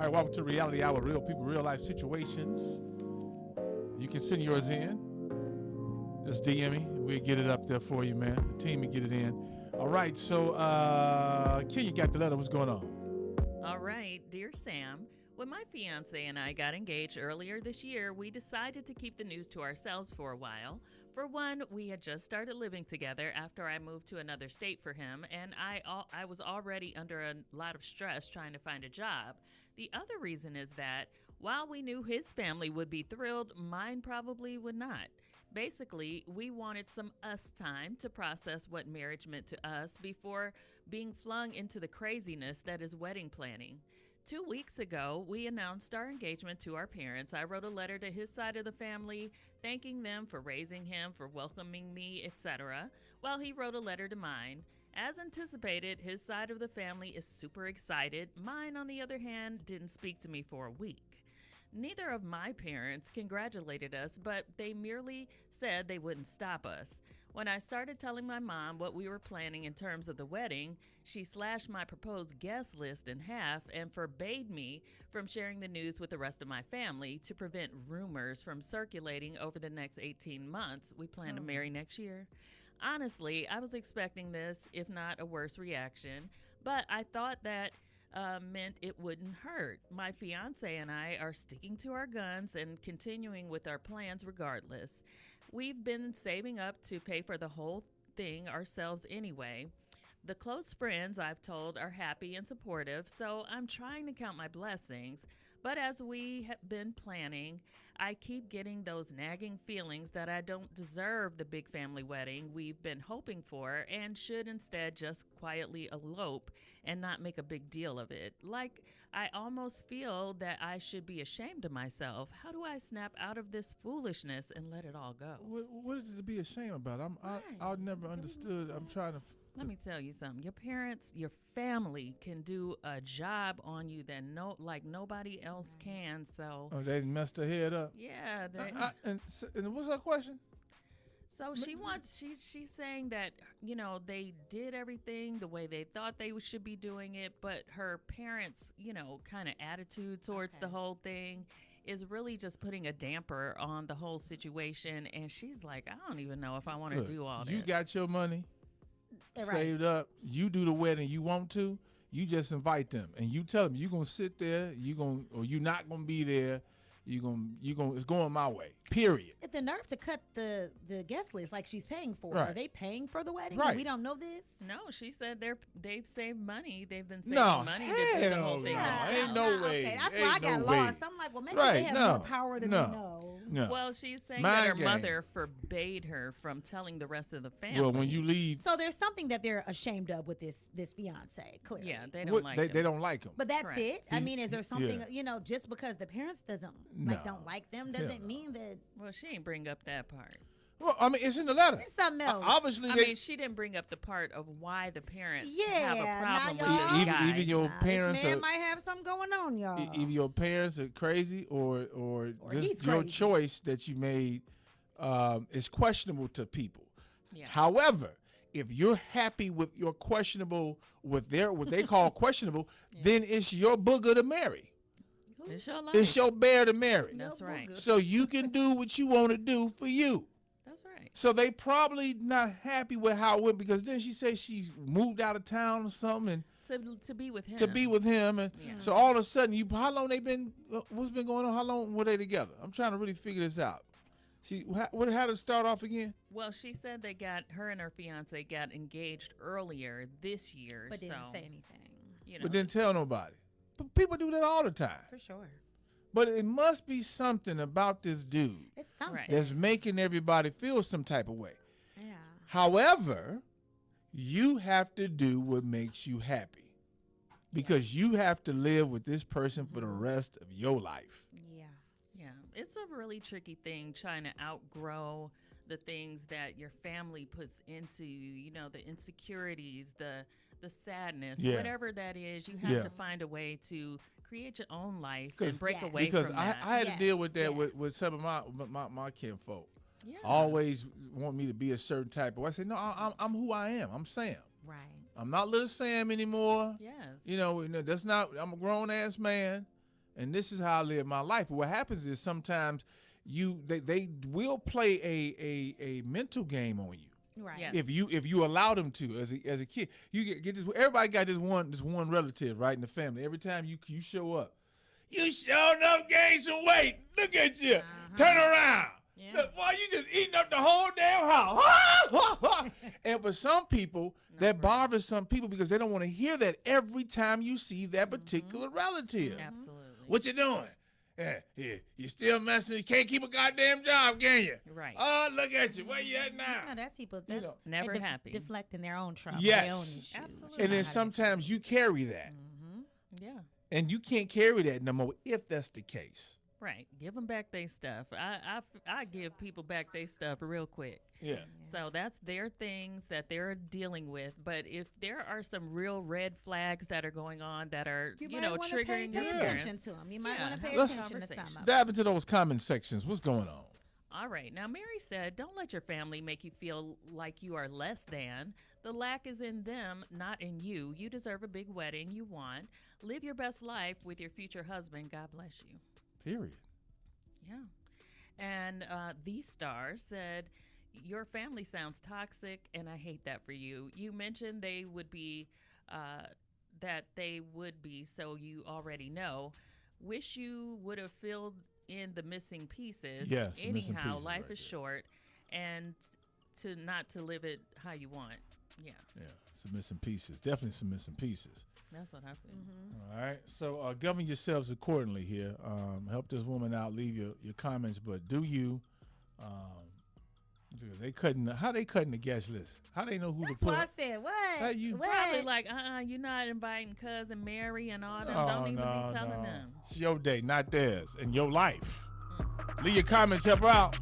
All right, welcome to Reality Hour, real people, real life situations. You can send yours in. Just DM me. We'll get it up there for you, man. The team will get it in. All right, so Ken, you got the letter. What's going on? All right, dear Sam, when my fiance and I got engaged earlier this year, we decided to keep the news to ourselves for a while. For one, we had just started living together after I moved to another state for him, and I was already under a lot of stress trying to find a job. The other reason is that while we knew his family would be thrilled, mine probably would not. Basically, we wanted some us time to process what marriage meant to us before being flung into the craziness that is wedding planning. 2 weeks ago, we announced our engagement to our parents. I wrote a letter to his side of the family, thanking them for raising him, for welcoming me, etc., while he wrote a letter to mine. As anticipated, his side of the family is super excited. Mine, on the other hand, didn't speak to me for a week. Neither of my parents congratulated us, but they merely said they wouldn't stop us. When I started telling my mom what we were planning in terms of the wedding, she slashed my proposed guest list in half and forbade me from sharing the news with the rest of my family to prevent rumors from circulating over the next 18 months. We plan to marry next year. Honestly, I was expecting this, if not a worse reaction, but I thought that meant it wouldn't hurt. My fiance and I are sticking to our guns and continuing with our plans regardless. We've been saving up to pay for the whole thing ourselves anyway. The close friends I've told are happy and supportive, so I'm trying to count my blessings. But as we have been planning, I keep getting those nagging feelings that I don't deserve the big family wedding we've been hoping for and should instead just quietly elope and not make a big deal of it. Like, I almost feel that I should be ashamed of myself. How do I snap out of this foolishness and let it all go? What is it to be ashamed about? I never understood. I'm trying to. Let me tell you something. Your parents, your family can do a job on you that nobody else can. So They messed her head up. yeah, And what's her question? so she's saying that they did everything the way they thought they should be doing it, but her parents kind of attitude towards the whole thing is really just putting a damper on the whole situation. And she's like, I don't even know if I want to do all this. You got your money Right. saved up. You do the wedding you want to. You just invite them and you tell them you're gonna sit there. Or you're not gonna be there. You're gonna. It's going my way. Period. The nerve to cut the guest list like she's paying for. Right. Are they paying for the wedding? Right. We don't know this. No, she said they've saved money. They've been saving No, money to do the whole hell thing. no. themselves. Ain't no way. Okay, that's Ain't why I got no lost. way. I'm like, well, maybe Right, they have no, more power than no. we know. No. Well, she's saying Mind that her game. mother forbade her from telling the rest of the family. Well, when you leave, So there's something that they're ashamed of with this fiance, clearly. yeah, they don't like they him. don't like him. But that's Correct. it. I He's- mean, is there something yeah. just because the parents don't No. like them Hell doesn't no. mean that Well, she ain't bring up that part. Well, I mean, it's in the letter. it's something else. Obviously, I they, mean, she didn't bring up the part of why the parents Yeah, have a problem now with y'all- this even, guy. even your Nah, parents this man are. might have something going on, y'all. Either your parents are crazy or he's just your crazy. choice that you made is questionable to people. Yeah. However, if you're happy with your questionable, with their what they call questionable, then it's your booger to marry. It's your life. It's your bear to marry. That's right. So you can do what you want to do for you. That's right. So they probably not happy with how it went because then she said she's moved out of town or something and To be with him. to be with him, and Yeah. so all of a sudden, how long they been? What's been going on? How long were they together? I'm trying to really figure this out. How did it start off again? Well, she said her and her fiance got engaged earlier this year. But didn't so, say anything. But didn't tell nobody. But people do that all the time. For sure. But it must be something about this dude It's something. Right. that's making everybody feel some type of way. Yeah. However, you have to do what makes you happy because you have to live with this person for the rest of your life. Yeah. Yeah, it's a really tricky thing trying to outgrow the things that your family puts into you, the insecurities, the sadness, Yeah. whatever that is. You have Yeah. to find a way to create your own life 'Cause- and break Yes. away Because from I that. had to deal with that Yes. with some of my kinfolk. yeah. Always want me to be a certain type of way. I say, no, I'm who I am. I'm Sam. Right. I'm not little Sam anymore. Yes. That's not. I'm a grown ass man. and this is how I live my life. But what happens is sometimes they will play a mental game on you. Right. Yes. If you allow them to as a kid, you get this. Everybody got this one relative right in the family. Every time you show up, you sure enough gain some weight. Look at you. Turn around. Yeah. Look, boy, you just eating up the whole damn house. And for some people, that bothers some people because they don't want to hear that every time you see that particular relative. Absolutely. What you doing? Yeah, you still messing. You can't keep a goddamn job, can you? Right. Oh, look at you. Where you at now? No, that's people. You That's know. Never happy. deflecting their own trouble. Yes. Their own issues. Absolutely. And then sometimes you carry that, Yeah. and you can't carry that no more if that's the case. Right. Give them back their stuff. I give people back their stuff real quick. Yeah. So that's their things that they're dealing with. But if there are some real red flags that are going on that are, You, you might know, wanna triggering pay your attention parents. to them. You might Yeah, want to pay let's- attention to some conversation. of Dive them. into those comment sections. What's going on? All right. Now, Mary said, don't let your family make you feel like you are less than. The lack is in them, not in you. You deserve a big wedding you want. Live your best life with your future husband. God bless you. Period. Yeah. And The Star said, your family sounds toxic, and I hate that for you. You mentioned they would be, so you already know. Wish you would have filled in the missing pieces. Yes, the missing Anyhow, pieces life right is there. short, and not to live it how you want. Yeah, Yeah, some missing pieces. Definitely some missing pieces. that's what I feel. All right. So govern yourselves accordingly here. Help this woman out. Leave your comments, but do you? Because how they cutting the guest list? How they know who That's to put? what I said. What? How you- What? Probably like, you're not inviting cousin Mary and all them. Don't even be telling them. It's your day, not theirs, and your life. Leave your comments. Help her out.